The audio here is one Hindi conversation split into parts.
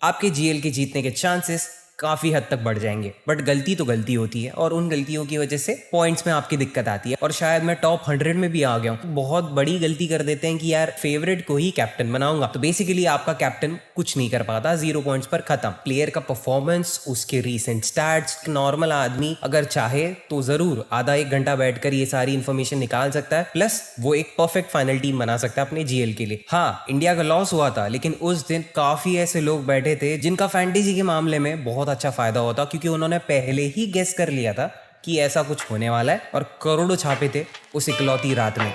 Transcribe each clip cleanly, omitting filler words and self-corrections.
आपके जीएल के जीतने के चांसेस काफ़ी हद तक बढ़ जाएंगे। बट गलती तो गलती होती है और उन गलतियों की वजह से पॉइंट्स में आपकी दिक्कत आती है। और शायद मैं टॉप 100 में भी आ गया हूँ। बहुत बड़ी गलती कर देते हैं कि यार फेवरेट को ही कैप्टन बनाऊंगा, तो बेसिकली आपका कैप्टन कुछ नहीं कर पाता, 0 पॉइंट्स पर खत्म। प्लेयर का परफॉर्मेंस, उसके रीसेंट स्टैट्स, नॉर्मल आदमी अगर चाहे तो जरूर आधा एक घंटा बैठकर ये सारी इन्फॉर्मेशन निकाल सकता है, प्लस वो एक परफेक्ट फाइनल टीम बना सकता है अपने जीएल के लिए। हाँ, इंडिया का लॉस हुआ था, लेकिन उस दिन काफी ऐसे लोग बैठे थे जिनका फैंटेसी के मामले में बहुत अच्छा फायदा होता, क्योंकि उन्होंने पहले ही गेस कर लिया था कि ऐसा कुछ होने वाला है और करोड़ों छापे थे उस इकलौती रात में।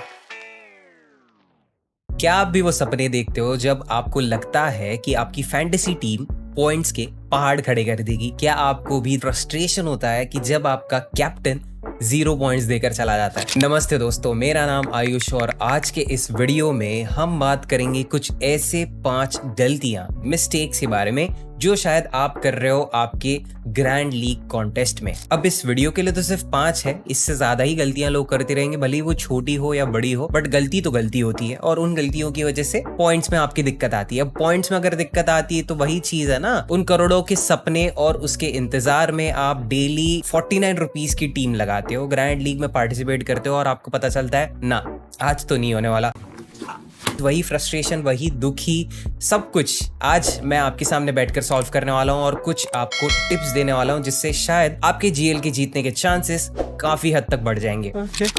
क्या आप भी वो सपने देखते हो जब आपको लगता है कि आपकी फैंटेसी टीम पॉइंट्स के पहाड़ खड़े कर देगी? क्या आपको भी फ्रस्ट्रेशन होता है कि जब आपका कैप्टन 0 पॉइंट्स देकर चला जाता है? नमस्ते दोस्तों, मेरा नाम आयुष और आज के इस वीडियो में हम बात करेंगे कुछ ऐसे 5 गलतियां, मिस्टेक्स के बारे में जो शायद आप कर रहे हो आपके ग्रैंड लीग कॉन्टेस्ट में। अब इस वीडियो के लिए तो सिर्फ 5 है, इससे ज्यादा ही गलतियां लोग करते रहेंगे, भले ही वो छोटी हो या बड़ी हो, बट गलती तो गलती होती है और उन गलतियों की वजह से पॉइंट्स में आपकी दिक्कत आती है। अब पॉइंट्स में अगर दिक्कत आती है तो वही चीज है ना, उन करोड़ों के सपने और उसके इंतजार में आप डेली 49 रुपीज की टीम लगाते हो, ग्रैंड लीग में पार्टिसिपेट करते हो और आपको पता चलता है ना, आज तो नहीं होने वाला। वही फ्रस्ट्रेशन, वही दुखी, सब कुछ आज मैं आपके सामने बैठकर सॉल्व करने वाला हूं और कुछ आपको टिप्स देने वाला हूं जिससे शायद आपके जीएल के जीतने के चांसेस काफी हद तक बढ़ जाएंगे।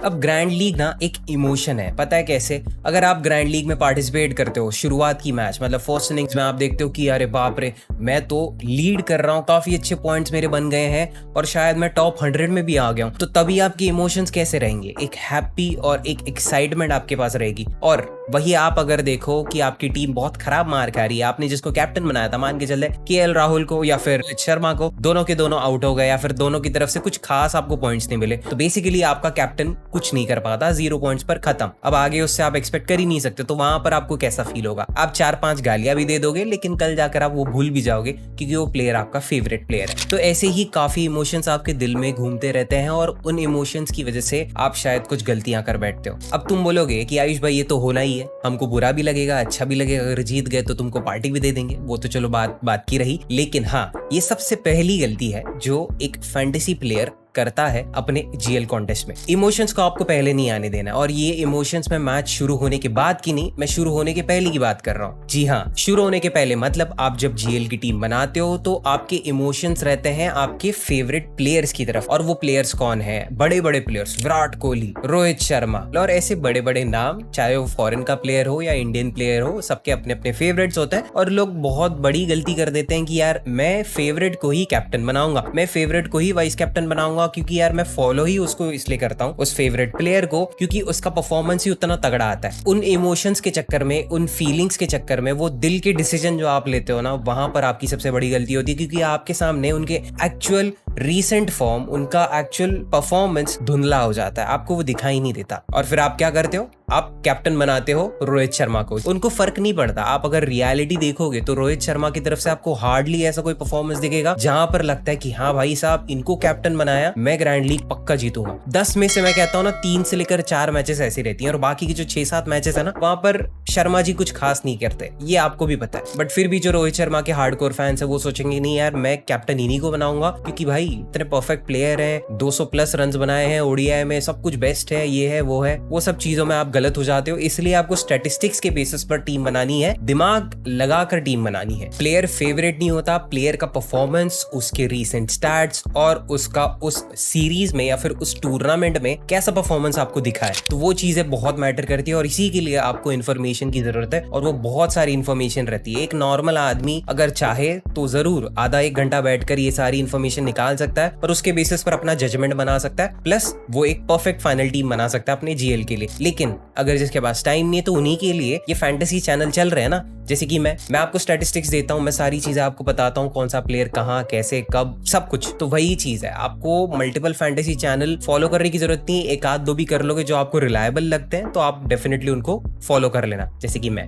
अब ग्रैंड लीग ना एक इमोशन है, पता है कैसे? अगर आप ग्रैंड लीग में पार्टिसिपेट करते हो, शुरुआत की मैच मतलब फर्स्ट इनिंग्स में आप देखते हो कि अरे बाप रे, मैं तो लीड कर रहा हूँ, काफी अच्छे पॉइंट्स मेरे बन गए हैं और शायद मैं टॉप 100 में भी आ गया हूँ, तो तभी आपके इमोशंस कैसे रहेंगे? एक हैप्पी और एक एक्साइटमेंट आपके पास रहेगी। और वही आप अगर देखो कि आपकी टीम बहुत खराब मार खा रही है, आपने जिसको कैप्टन बनाया था, मान के चले केएल राहुल को या फिर रोहित शर्मा को, दोनों के दोनों आउट हो गए या फिर दोनों की तरफ से कुछ खास आपको पॉइंट्स नहीं मिले, तो बेसिकली आपका कैप्टन कुछ नहीं कर पाता, 0 पॉइंट्स पर खत्म। अब आगे उससे आप एक्सपेक्ट कर ही नहीं सकते, तो वहां पर आपको कैसा फील होगा? आप 4-5 गालियां भी दे दोगे, लेकिन कल जाकर आप वो भूल भी जाओगे क्योंकि वो प्लेयर आपका फेवरेट प्लेयर है। तो ऐसे ही काफी इमोशंस आपके दिल में घूमते रहते हैं और उन इमोशंस की वजह से आप शायद कुछ गलतियां कर बैठते हो। अब तुम बोलोगे कि आयुष भाई ये तो होना ही है, हमको बुरा भी लगेगा, अच्छा भी लगेगा, अगर जीत गए तो तुमको पार्टी भी दे देंगे, वो तो चलो बात की रही। लेकिन हाँ, ये सबसे पहली गलती है जो एक फैंटेसी प्लेयर करता है अपने जीएल कॉन्टेस्ट में। इमोशंस को आपको पहले नहीं आने देना, और ये इमोशंस में मैच शुरू होने के बाद की नहीं, मैं शुरू होने के पहले की बात कर रहा हूँ। जी हाँ, शुरू होने के पहले मतलब आप जब जीएल की टीम बनाते हो तो आपके इमोशंस रहते हैं आपके फेवरेट प्लेयर्स की तरफ। और वो प्लेयर्स कौन है? बड़े बड़े प्लेयर्स, विराट कोहली, रोहित शर्मा और ऐसे बड़े बड़े नाम, चाहे वो फॉरेन का प्लेयर हो या इंडियन प्लेयर हो, सबके अपने अपने फेवरेट्स होते हैं। और लोग बहुत बड़ी गलती कर देते हैं कि यार मैं फेवरेट को ही कैप्टन बनाऊंगा, मैं फेवरेट को ही वाइस कैप्टन बनाऊंगा, क्योंकि यार मैं फॉलो ही उसको इसलिए करता हूँ, उस फेवरेट प्लेयर को, क्योंकि उसका परफॉर्मेंस ही उतना तगड़ा आता है। उन इमोशंस के चक्कर में, उन फीलिंग्स के चक्कर में, वो दिल के डिसीजन जो आप लेते हो ना, वहां पर आपकी सबसे बड़ी गलती होती है, क्योंकि आपके सामने उनके एक्चुअल रीसेंट फॉर्म, उनका एक्चुअल परफॉर्मेंस धुंधला हो जाता है, आपको वो दिखाई नहीं देता। और फिर आप क्या करते हो? आप कैप्टन बनाते हो रोहित शर्मा को। उनको फर्क नहीं पड़ता। आप अगर रियलिटी देखोगे तो रोहित शर्मा की तरफ से आपको हार्डली ऐसा कोई परफॉर्मेंस दिखेगा जहां पर लगता है कि हाँ भाई साहब, इनको कैप्टन बनाया, मैं ग्रैंड लीग पक्का जीतूंगा। 10 में से मैं कहता हूँ ना, 3 से लेकर 4 मैचेस ऐसी रहती हैं और बाकी की जो 6-7 मैचेस है ना, वहां पर शर्मा जी कुछ खास नहीं करते, ये आपको भी पता है। बट फिर भी जो रोहित शर्मा के हार्डकोर फैंस है वो सोचेंगे नहीं यार, मैं कैप्टन इन्हीं को बनाऊंगा, क्योंकि भाई इतने परफेक्ट प्लेयर हैं, 200+ रन बनाए हैं ओडीआई में, सब कुछ बेस्ट है, ये है वो है। वो सब चीजों में आप गलत हो जाते हो। इसलिए आपको स्टैटिस्टिक्स के बेसिस पर टीम बनानी है, दिमाग लगाकर टीम बनानी है। प्लेयर फेवरेट नहीं होता, प्लेयर का परफॉर्मेंस, उसके रीसेंट स्टैट्स और उसका उस सीरीज में या फिर उस टूर्नामेंट में कैसा परफॉर्मेंस आपको दिखा है, तो वो चीजें बहुत मैटर करती है और इसी के लिए आपको इन्फॉर्मेशन की जरूरत है। और वो बहुत सारी इन्फॉर्मेशन रहती है। एक नॉर्मल आदमी अगर चाहे तो जरूर आधा एक घंटा बैठकर ये सारी इन्फॉर्मेशन निकाल सकता है और उसके बेसिस पर अपना जजमेंट बना सकता है, प्लस वो एक परफेक्ट फाइनल टीम बना सकता है अपने जीएल के लिए। लेकिन अगर जिसके पास टाइम नहीं है तो उन्हीं के लिए ये फैंटेसी चैनल चल रहे हैं ना, जैसे कि मैं आपको स्टैटिस्टिक्स देता हूँ, मैं सारी चीजें आपको बताता हूँ, कौन सा प्लेयर कहाँ, कैसे, कब, सब कुछ। तो वही चीज है, आपको मल्टीपल फैंटेसी चैनल फॉलो करने की जरूरत नहीं है। एक आध दो भी कर लोगे जो आपको रिलायबल लगते हैं तो आप डेफिनेटली उनको फॉलो कर लेना, जैसे कि मैं।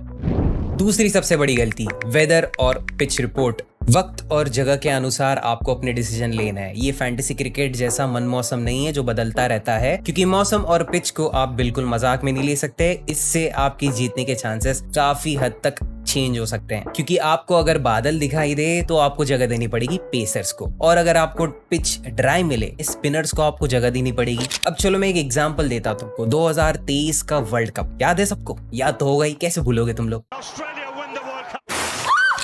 दूसरी सबसे बड़ी गलती, वेदर और पिच रिपोर्ट वक्त और जगह के अनुसार आपको अपने डिसीजन लेना है। ये फैंटेसी क्रिकेट जैसा मन मौसम नहीं है जो बदलता रहता है, क्योंकि मौसम और पिच को आप बिल्कुल मजाक में नहीं ले सकते। इससे आपकी जीतने के चांसेस काफी हद तक चेंज हो सकते हैं, क्योंकि आपको अगर बादल दिखाई दे तो आपको जगह देनी पड़ेगी पेसर्स को, और अगर आपको पिच ड्राई मिले स्पिनर्स को आपको जगह देनी पड़ेगी। अब चलो मैं एक एग्जांपल देता हूं तुमको। 2023 का वर्ल्ड कप याद है सबको? याद तो होगा ही, कैसे भूलोगे तुम लोग।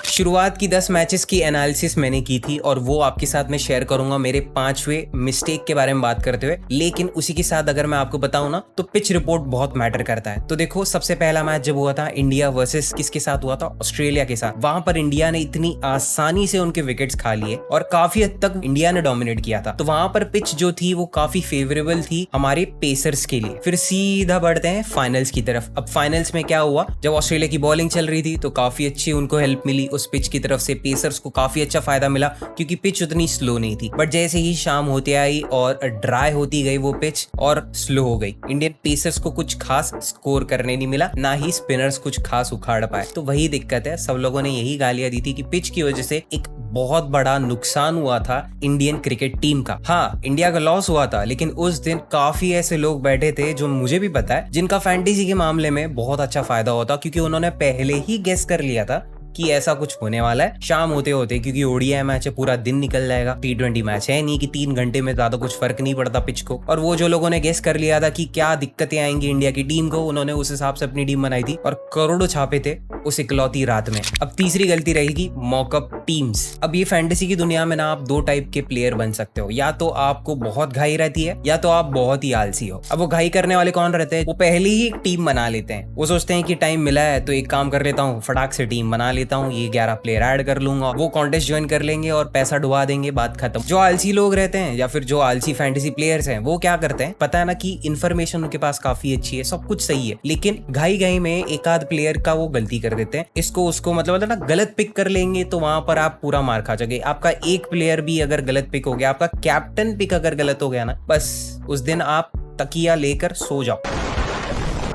शुरुआत की 10 मैचेस की एनालिसिस मैंने की थी और वो आपके साथ मैं शेयर करूंगा मेरे 5वें मिस्टेक के बारे में बात करते हुए। लेकिन उसी के साथ अगर मैं आपको बताऊं ना, तो पिच रिपोर्ट बहुत मैटर करता है। तो देखो, सबसे पहला मैच जब हुआ था इंडिया वर्सेस किसके साथ हुआ था? ऑस्ट्रेलिया के साथ। वहां पर इंडिया ने इतनी आसानी से उनके विकेट्स खा लिए और काफी हद तक इंडिया ने डोमिनेट किया था। तो वहां पर पिच जो थी वो काफी फेवरेबल थी हमारे पेसर्स के लिए। फिर सीधा बढ़ते हैं फाइनल्स की तरफ। अब फाइनल्स में क्या हुआ? जब ऑस्ट्रेलिया की बॉलिंग चल रही थी तो काफी अच्छी उनको हेल्प मिली उस पिच की तरफ से। पेसर्स को काफी अच्छा फायदा मिला क्योंकि पिच उतनी स्लो नहीं थी। बट जैसे ही शाम होते आई और ड्राई होती गई वो पिच और स्लो हो गई, इंडियन पेसर्स को कुछ खास स्कोर करने नहीं मिला, ना ही स्पिनर्स कुछ खास उखाड़ पाए। तो वही दिक्कत है, सब लोगों ने यही गालियां दी थी कि पिच की वजह से एक बहुत बड़ा नुकसान हुआ था इंडियन क्रिकेट टीम का। हाँ, इंडिया का लॉस हुआ था, लेकिन उस दिन काफी ऐसे लोग बैठे थे, जो मुझे भी पता है, जिनका फैंटेसी के मामले में बहुत अच्छा फायदा होता, क्योंकि उन्होंने पहले ही गेस कर लिया था कि ऐसा कुछ होने वाला है शाम होते होते, क्योंकि ओडीआई मैच है, पूरा दिन निकल जाएगा। T20 मैच है नहीं कि 3 घंटे में ज्यादा कुछ फर्क नहीं पड़ता पिच को। और वो जो लोगों ने गेस कर लिया था कि क्या दिक्कतें आएंगी इंडिया की टीम को, उन्होंने उस हिसाब से अपनी टीम बनाई थी और करोड़ों छापे थे उस इकलौती रात में। अब तीसरी गलती रहेगी मॉकअप टीम्स। अब ये फैंटेसी की दुनिया में ना आप 2 टाइप के प्लेयर बन सकते हो, या तो आपको बहुत घाई रहती है या तो आप बहुत ही आलसी हो। अब वो घाई करने वाले कौन रहते हैं? वो पहले ही एक टीम बना लेते हैं। वो सोचते हैं कि टाइम मिला है तो एक काम कर लेता हूँ, फटाक से टीम बना लेता हूँ, ये 11 प्लेयर ऐड कर लूंगा, वो कॉन्टेस्ट ज्वाइन कर लेंगे और पैसा डुबा देंगे, बात खत्म। जो आलसी लोग रहते हैं या फिर जो आलसी फैंटेसी प्लेयर्स हैं, वो क्या करते हैं पता है ना, कि इन्फॉर्मेशन उनके पास काफी अच्छी है, सब कुछ सही है, लेकिन घाई में एक आध प्लेयर का वो गलती कर देते हैं, इसको उसको मतलब ना गलत पिक कर लेंगे, तो वहां पर आप पूरा मार खा जाओगे। आपका एक प्लेयर भी अगर गलत पिक हो गया, आपका कैप्टन पिक अगर गलत हो गया ना, बस उस दिन आप तकिया लेकर सो जाओ,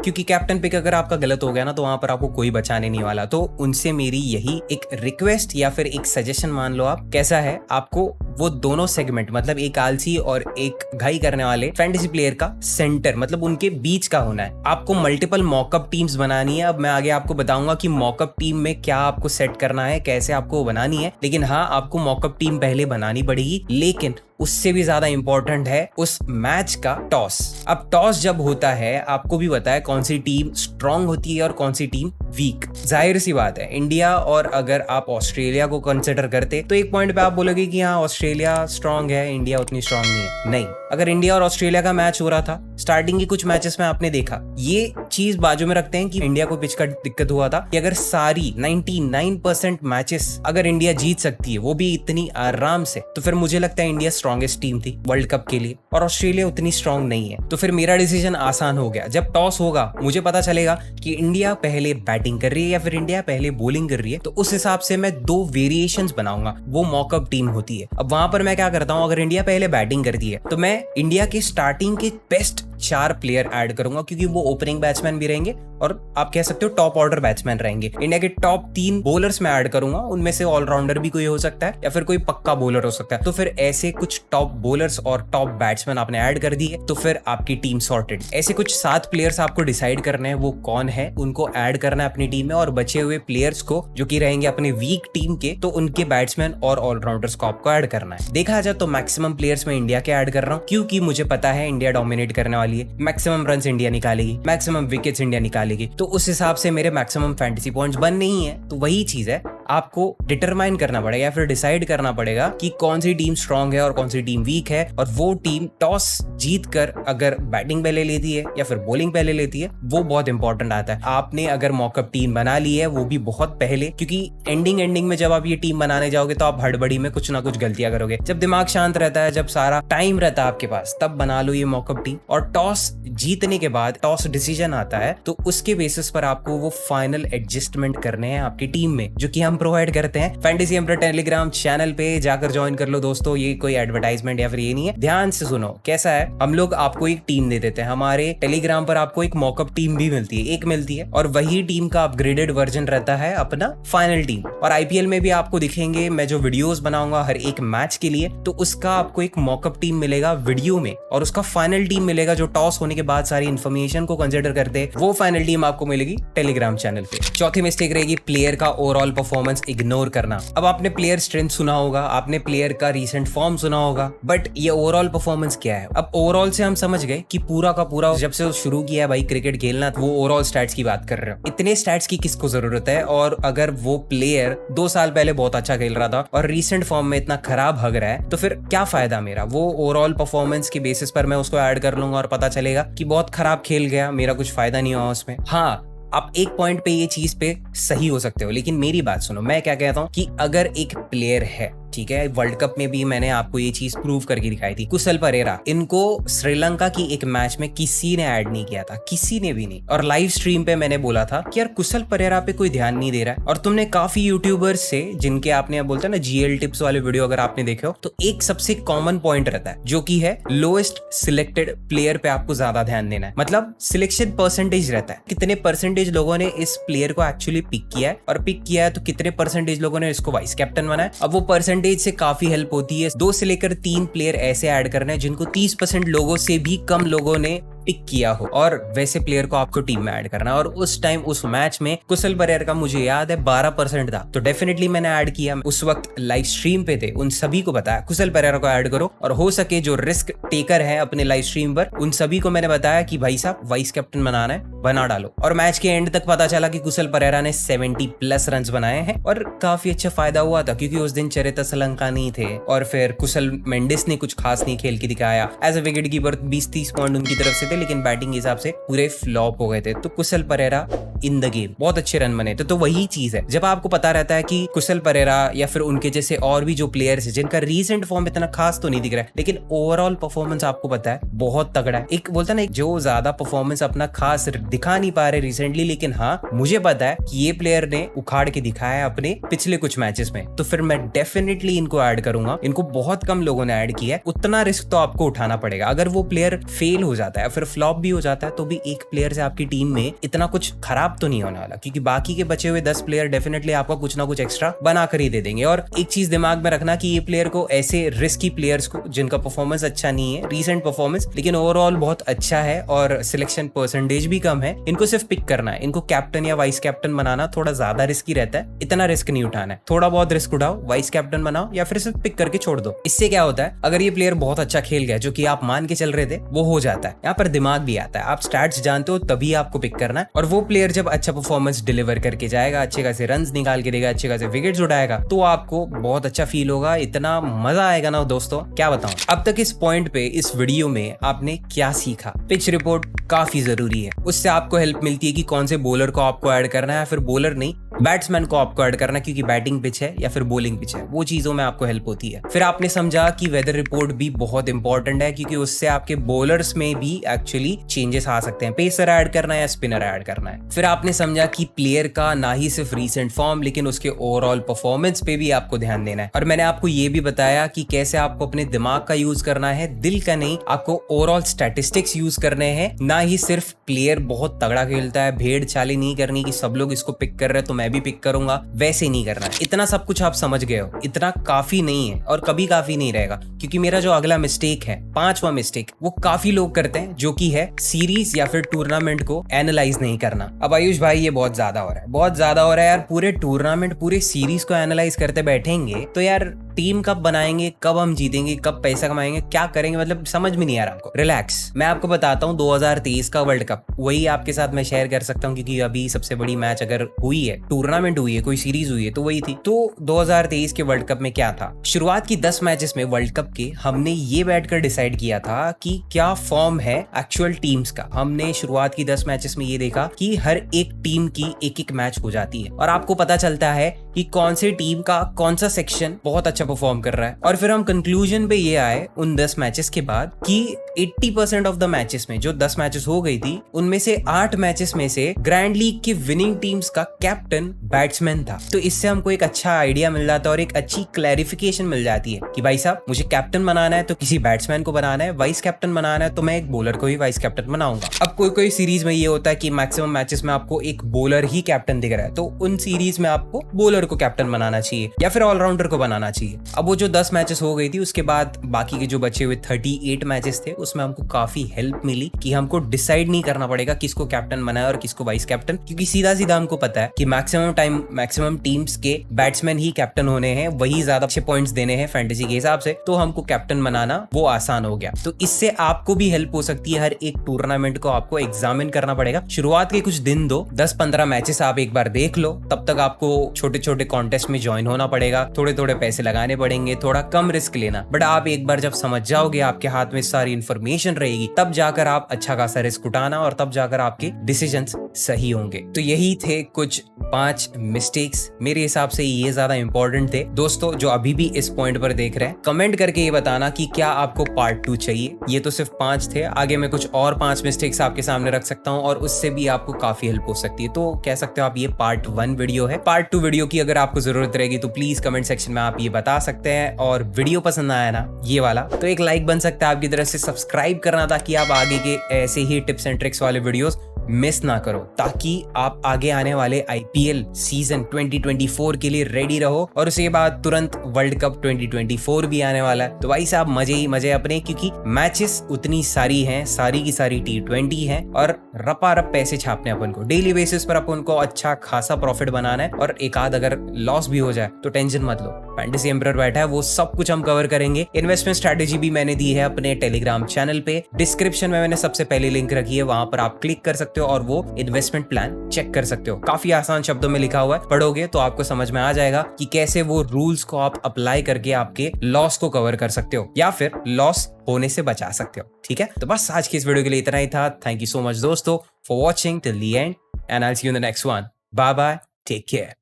क्योंकि कैप्टन पिक अगर आपका गलत हो गया ना, तो वहां पर आपको कोई बचाने नहीं वाला। तो उनसे मेरी यही एक रिक्वेस्ट या फिर एक सजेशन मान लो आप, कैसा है, आपको वो दोनों सेगमेंट, मतलब एक आलसी और एक घाई करने वाले फैंटेसी प्लेयर का सेंटर, मतलब उनके बीच का होना है। आपको मल्टीपल मॉकअप टीम्स बनानी है। अब मैं आगे आपको बताऊंगा कि मॉकअप टीम में क्या आपको सेट करना है, कैसे आपको बनानी है। लेकिन हाँ, आपको मॉकअप टीम पहले बनानी पड़ेगी, लेकिन उससे भी ज्यादा इंपॉर्टेंट है उस मैच का टॉस। अब टॉस जब होता है, आपको भी पता है कौन सी टीम स्ट्रांग होती है और कौन सी टीम वीक। जाहिर सी बात है, इंडिया और अगर आप ऑस्ट्रेलिया को कंसिडर करते तो एक पॉइंट पे आप बोलोगे कि हाँ ऑस्ट्रेलिया स्ट्रांग है, इंडिया उतनी स्ट्रांग नहीं है। नहीं, अगर इंडिया और ऑस्ट्रेलिया का मैच हो रहा था, स्टार्टिंग की कुछ मैचेस में आपने देखा, ये चीज बाजू में रखते हैं कि इंडिया को पिच का दिक्कत हुआ था कि अगर सारी 99% मैचेस अगर इंडिया जीत सकती है, वो भी इतनी आराम से, तो फिर मुझे लगता है इंडिया स्ट्रॉन्गेस्ट टीम थी वर्ल्ड कप के लिए, और ऑस्ट्रेलिया उतनी स्ट्रांग नहीं है। तो फिर मेरा डिसीजन आसान हो गया। जब टॉस होगा, मुझे पता चलेगा कि इंडिया पहले बैटिंग कर रही है या फिर इंडिया पहले बॉलिंग कर रही है, तो उस हिसाब से मैं 2 वेरिएशंस बनाऊंगा, वो मॉकअप टीम होती है। अब वहां पर मैं क्या करता हूं, अगर इंडिया पहले बैटिंग करती है तो मैं इंडिया के स्टार्टिंग के बेस्ट 4 प्लेयर ऐड करूंगा, क्योंकि वो ओपनिंग बैट्समैन भी रहेंगे और आप कह सकते हो टॉप ऑर्डर बैट्समैन रहेंगे। इंडिया के टॉप 3 बॉलर्स में ऐड करूंगा, उनमें से ऑलराउंडर भी कोई हो सकता है या फिर कोई पक्का बॉलर हो सकता है। तो फिर ऐसे कुछ टॉप बॉलर्स और टॉप बैट्समैन आपने ऐड कर दिए, तो फिर आपकी टीम सॉर्टेड। ऐसे कुछ 7 प्लेयर्स आपको डिसाइड करने हैं वो कौन है, उनको ऐड करना है अपनी टीम में, और बचे हुए प्लेयर्स को जो कि रहेंगे अपने वीक टीम के, तो उनके बैट्समैन और ऑलराउंडर्स को आपको ऐड करना है। देखा जाए तो मैक्सिमम प्लेयर्स में इंडिया के ऐड कर रहा हूँ, क्योंकि मुझे पता है इंडिया डोमिनेट करने वाली है, मैक्सिमम रन्स इंडिया निकालेगी, मैक्सिमम विकेट्स इंडिया निकालेगी, तो उस हिसाब से मेरे मैक्सिमम फैंटेसी पॉइंट्स बन नहीं है। तो वही चीज है, आपको डिटरमाइन करना पड़ेगा या फिर डिसाइड करना पड़ेगा कि कौन सी टीम स्ट्रांग है और कौन सी टीम वीक है, और वो टीम टॉस जीत कर अगर बैटिंग पहले लेती है या फिर बॉलिंग पहले लेती है, वो बहुत इंपॉर्टेंट आता है। आपने अगर मॉकअप टीम बना ली है, वो भी बहुत पहले, क्योंकि एंडिंग में जब आप ये टीम बनाने जाओगे तो आप हड़बड़ी में कुछ ना कुछ गलतियां करोगे। जब दिमाग शांत रहता है, जब सारा टाइम रहता है आपके पास, तब बना लो ये मॉकअप टीम। और टॉस जीतने के बाद टॉस डिसीजन आता है तो उसके बेसिस पर आपको वो फाइनल एडजस्टमेंट करने हैं आपकी टीम में, जो कि हम प्रोवाइड करते हैं फैंटेसी एम्परर टेलीग्राम चैनल पे जाकर ज्वाइन कर लो दोस्तों। ये कोई एडवर्टाइजमेंट या फिर ये नहीं है, ध्यान से सुनो। कैसा है, हम लोग आपको एक टीम दे देते हैं, हमारे टेलीग्राम पर आपको एक मॉकअप टीम भी मिलती है, एक मिलती है, और वही टीम का अपग्रेडेड वर्जन रहता है अपना फाइनल टीम। और आईपीएल में भी आपको दिखेंगे, मैं जो वीडियोस बनाऊंगा हर एक मैच के लिए, तो उसका आपको एक मॉकअप टीम मिलेगा वीडियो में, और उसका फाइनल टीम मिलेगा जो टॉस होने के बाद सारी इंफॉर्मेशन को कंसिडर करते हैं, वो फाइनल टीम आपको मिलेगी टेलीग्राम चैनल पे। चौथी मिस्टेक रहेगी प्लेयर का ओवरऑल परफॉर्मेंस इग्नोर करना। अब आपने प्लेयर स्ट्रेंथ सुना होगा, आपने प्लेयर का रीसेंट फॉर्म सुना होगा, बट ये ओवरऑल परफॉर्मेंस क्या है? अब ओवरऑल से हम समझ गए कि पूरा का पूरा जब से शुरू किया है भाई क्रिकेट खेलना, वो ओवरऑल स्टैट्स की बात कर रहे हो। इतने स्टैट्स की किसको जरूरत है? और अगर वो प्लेयर 2 साल पहले बहुत अच्छा खेल रहा था और रीसेंट फॉर्म में इतना खराब हग रहा है, तो फिर क्या फायदा मेरा? वो ओवरऑल परफॉर्मेंस के बेसिस पर मैं उसको ऐड कर लूंगा और पता चलेगा कि बहुत खराब खेल गया, मेरा कुछ फायदा नहीं हुआ उसमें। हाँ, आप एक पॉइंट पे ये चीज पे सही हो सकते हो, लेकिन मेरी बात सुनो, मैं क्या कहता हूँ कि अगर एक प्लेयर है, ठीक है, वर्ल्ड कप में भी मैंने आपको ये चीज प्रूव करके दिखाई थी, कुशल परेरा, इनको श्रीलंका की एक मैच में किसी ने ऐड नहीं किया था, किसी ने भी नहीं। और लाइव स्ट्रीम पे मैंने बोला था कि यार कुशल परेरा पे कोई ध्यान नहीं दे रहा है। और तुमने काफी यूट्यूबर्स से, जिनके आपने बोलते हैं ना जीएल टिप्स वाले वीडियो, अगर आपने देखे हो तो एक सबसे कॉमन पॉइंट रहता है, जो कि है लोएस्ट सिलेक्टेड प्लेयर पे आपको ज्यादा ध्यान देना है। मतलब सिलेक्शन परसेंटेज रहता है, कितने परसेंटेज लोगों ने इस प्लेयर को एक्चुअली पिक किया है, और पिक किया है तो कितने परसेंटेज लोगों ने इसको वाइस कैप्टन बनाया। अब वो परसेंटेज से काफी हेल्प होती है। 2 से लेकर 3 प्लेयर ऐसे ऐड करने हैं जिनको 30% लोगों से भी कम लोगों ने पिक किया हो, और वैसे प्लेयर को आपको टीम में ऐड करना। और उस टाइम उस मैच में कुशल परेरा का मुझे याद है 12% था, तो डेफिनेटली मैंने ऐड किया। उस वक्त लाइव स्ट्रीम पे थे, उन सभी को बताया कुशल परेरा को ऐड करो, और हो सके जो रिस्क टेकर है अपने लाइव स्ट्रीम पर, उन सभी को मैंने बताया कि भाई साहब वाइस कैप्टन बनाना है, बना डालो। और मैच के एंड तक पता चला कि कुशल परेरा ने 70+ रन बनाए हैं, और काफी अच्छा फायदा हुआ था, क्योंकि उस दिन चरित्र श्रीलंका नहीं थे, और फिर कुशल मेंडिस ने कुछ खास नहीं खेल के दिखाया। As a wicket keeper 20-30 point उनकी तरफ से थे, लेकिन बैटिंग के हिसाब से पूरे फ्लॉप हो गए थे। तो कुशल परेरा इन द गेम बहुत अच्छे रन बने थे। तो वही चीज है, जब आपको पता रहता है कि कुशल परेरा या फिर उनके जैसे और भी जो प्लेयर्स हैं जिनका रीसेंट फॉर्म इतना खास तो नहीं दिख रहा है, लेकिन ओवरऑल परफॉर्मेंस आपको पता है बहुत तगड़ा है। एक बोलता ना, जो ज्यादा परफॉर्मेंस अपना खास दिखा नहीं पा रहे रिसेंटली, लेकिन हाँ मुझे पता है कि ये प्लेयर ने उखाड़ के दिखाया है अपने पिछले कुछ मैचेस में, तो फिर मैं डेफिनेटली इनको ऐड करूंगा। इनको बहुत कम लोगों ने ऐड किया है, उतना रिस्क तो आपको उठाना पड़ेगा। अगर वो प्लेयर फेल हो जाता है, फिर फ्लॉप भी हो जाता है, तो भी एक प्लेयर से आपकी टीम में इतना कुछ खराब तो नहीं होने वाला, क्योंकि बाकी के बचे हुए 10 प्लेयर डेफिनेटली आपको कुछ ना कुछ एक्स्ट्रा बना कर ही दे देंगे। और एक चीज दिमाग में रखना कि ये प्लेयर को, ऐसे रिस्की प्लेयर्स को जिनका परफॉर्मेंस अच्छा नहीं है, रीसेंट परफॉर्मेंस, लेकिन ओवरऑल बहुत अच्छा है और सिलेक्शन परसेंटेज भी कम है, इनको सिर्फ पिक करना है। इनको कैप्टन या वाइस कैप्टन बनाना थोड़ा ज्यादा रिस्की रहता है, इतना रिस्क नहीं उठाना है। थोड़ा बहुत रिस्क उठाओ, वाइस कैप्टन बनाओ या फिर सिर्फ पिक करके छोड़ दो। इससे क्या होता है, अगर ये प्लेयर बहुत अच्छा खेल गया, जो कि आप मान के चल रहे थे, वो हो जाता है। यहाँ पर दिमाग भी आता है, आप स्टैट्स जानते हो तभी आपको पिक करना है। और वो प्लेयर जब अच्छा परफॉर्मेंस डिलीवर करके जाएगा, अच्छे खासे रन्स निकाल के देगा, अच्छे खासे विकेट्स उठाएगा, तो आपको बहुत अच्छा फील होगा, इतना मजा आएगा ना दोस्तों, क्या बताऊं। अब तक इस पॉइंट पे, इस वीडियो में आपने क्या सीखा? पिच रिपोर्ट काफी जरूरी है, उससे आपको हेल्प मिलती है कि कौन से बॉलर को आपको ऐड करना है, फिर बॉलर नहीं बैट्समैन को आपको ऐड करना, क्योंकि बैटिंग पिच है या फिर बॉलिंग पिच है, वो चीजों में आपको हेल्प होती है। फिर आपने समझा कि वेदर रिपोर्ट भी बहुत इंपॉर्टेंट है, क्योंकि उससे आपके बॉलर्स में भी एक्चुअली चेंजेस आ सकते हैं, पेसर ऐड करना है या स्पिनर ऐड करना है। फिर आपने समझा कि प्लेयर का ना ही सिर्फ रीसेंट फॉर्म, लेकिन उसके ओवरऑल परफॉर्मेंस पे भी आपको ध्यान देना है। और मैंने आपको ये भी बताया कि कैसे आपको अपने दिमाग का यूज करना है, दिल का नहीं। आपको ओवरऑल स्टैटिस्टिक्स यूज करने हैं, ना ही सिर्फ प्लेयर बहुत तगड़ा खेलता है, भेड़ चाली नहीं करनी कि सब लोग इसको पिक कर रहे हैं तो मैं भी पिक करूंगा, वैसे नहीं करना है। इतना सब कुछ आप समझ गए हो, इतना काफी नहीं है और कभी काफी नहीं रहेगा, क्योंकि मेरा जो अगला मिस्टेक है, 5वां मिस्टेक, वो काफी लोग करते हैं, जो कि है सीरीज या फिर टूर्नामेंट को एनालाइज नहीं करना। अब आयुष भाई ये बहुत ज्यादा हो रहा है, बहुत ज्यादा हो रहा है यार। पूरे टूर्नामेंट, पूरे सीरीज को एनालाइज करते बैठेंगे तो यार टीम कब बनाएंगे, कब हम जीतेंगे, कब पैसा कमाएंगे, क्या करेंगे, मतलब समझ में नहीं आ रहा हमको। रिलैक्स, मैं आपको बताता हूँ 2023 का वर्ल्ड कप, वही आपके साथ मैं शेयर कर सकता हूँ, क्योंकि अभी सबसे बड़ी मैच अगर हुई है, टूर्नामेंट हुई है, कोई सीरीज हुई है, तो वही थी। तो 2023 के वर्ल्ड कप में क्या था, शुरुआत की 10 मैचेस में वर्ल्ड कप के हमने ये बैठकर डिसाइड किया था कि क्या फॉर्म है एक्चुअल टीम्स का। हमने शुरुआत की 10 मैचेस में ये देखा कि हर एक टीम की एक मैच हो जाती है, और आपको पता चलता है कि कौन सी टीम का कौन सा सेक्शन बहुत अच्छा परफॉर्म कर रहा है। और फिर हम कंक्लूजन पे ये आए उन 10 मैचेस के बाद कि 80% ऑफ द मैचेस में, जो 10 मैचेस हो गई थी, उनमें से 8 मैचेस में से ग्रैंड लीग की विनिंग टीम्स का कैप्टन बैट्समैन था। तो इससे हमको एक अच्छा आइडिया मिल जाता है और एक अच्छी क्लैरिफिकेशन मिल जाती है कि भाई साहब मुझे कैप्टन बनाना है तो किसी बैट्समैन को बनाना है, वाइस कैप्टन बनाना है तो मैं एक बॉलर को ही वाइस कैप्टन बनाऊंगा। अब कोई कोई सीरीज में ये होता है कि मैक्सिमम मैचेस में आपको एक बॉलर ही कैप्टन दिख रहा है, तो उन सीरीज में आपको बॉलर को कैप्टन बनाना चाहिए या फिर ऑलराउंडर को बनाना चाहिए। अब वो जो 10 मैचेस हो गई थी, उसके बाद बाकी के जो बचे हुए 38 मैचेस थे, उसमें हमको काफी हेल्प मिली कि हमको डिसाइड नहीं करना पड़ेगा किसको कैप्टन बनाए और किसको वाइस कैप्टन, क्योंकि सीधा सीधा हमको पता है कि मैक्सिमम टीम्स के बैट्समैन ही कैप्टन होने हैं, वही ज्यादा अच्छे पॉइंट्स देने हैं फैंटेसी के हिसाब से, तो हमको कैप्टन बनाना वो आसान हो गया। तो इससे आपको भी हेल्प हो सकती है। हर एक टूर्नामेंट को आपको एग्जामिन करना पड़ेगा। शुरुआत के कुछ दिन दो, 10-15 मैचेस आप एक बार देख लो, तब तक आपको छोटे छोटे कॉन्टेस्ट में ज्वाइन होना पड़ेगा, थोड़े थोड़े पैसे लगाने पड़ेंगे, थोड़ा कम रिस्क लेना। बट आप एक बार जब समझ जाओगे, आपके हाथ में सारी इंफॉर्मेशन रहेगी, तब जाकर आप अच्छा खासा रिस्क उठाना और तब जाकर आपके डिसीजंस सही होंगे। तो यही थे कुछ 5 मिस्टेक्स, मेरे हिसाब से ये ज्यादा इंपॉर्टेंट थे। दोस्तों जो अभी भी इस पॉइंट पर देख रहे हैं, कमेंट करके ये बताना कि क्या आपको पार्ट 2 चाहिए। ये तो सिर्फ 5 थे, आगे मैं कुछ और 5 मिस्टेक्स आपके सामने रख सकता हूँ और उससे भी आपको काफी हेल्प हो सकती है। तो कह सकते हो आप ये पार्ट 1 वीडियो है। पार्ट 2 वीडियो की अगर आपको जरूरत रहेगी तो प्लीज कमेंट सेक्शन में आप ये बता सकते हैं। और वीडियो पसंद आया ना ये वाला, तो एक लाइक बन सकता है आपकी तरफ से, सब्सक्राइब करना ताकि आप आगे के ऐसे ही टिप्स एंड ट्रिक्स वाले वीडियोस मिस ना करो, ताकि आप आगे आने वाले आईपीएल सीजन 2024 के लिए रेडी रहो। और उसके बाद तुरंत वर्ल्ड कप 2024 भी आने वाला है, तो भाई साहब मजे ही मजे अपने, क्योंकि मैचेस उतनी सारी हैं, सारी की सारी T20 हैं और रपा रप पैसे छापने अपन को, डेली बेसिस पर अपन को अच्छा खासा प्रॉफिट बनाना है। और एक आध अगर लॉस भी हो जाए तो टेंशन मत लो, फैंटेसी एम्परर बैठा है, वो सब कुछ हम कवर करेंगे। इन्वेस्टमेंट स्ट्रेटेजी भी मैंने दी है अपने टेलीग्राम चैनल पे, डिस्क्रिप्शन में मैंने सबसे पहले लिंक रखी है, वहां पर आप क्लिक कर सकते हो और वो इन्वेस्टमेंट प्लान चेक कर सकते हो। काफी आसान शब्दों में लिखा हुआ है, पढ़ोगे तो आपको समझ में आ जाएगा कि कैसे वो रूल्स को आप अप्लाई करके आपके लॉस को कवर कर सकते हो या फिर लॉस होने से बचा सकते हो। ठीक है, तो बस आज की इस वीडियो के लिए इतना ही था। थैंक यू सो मच दोस्तों for watching till the end and I will see you in the next one. Bye bye, take care.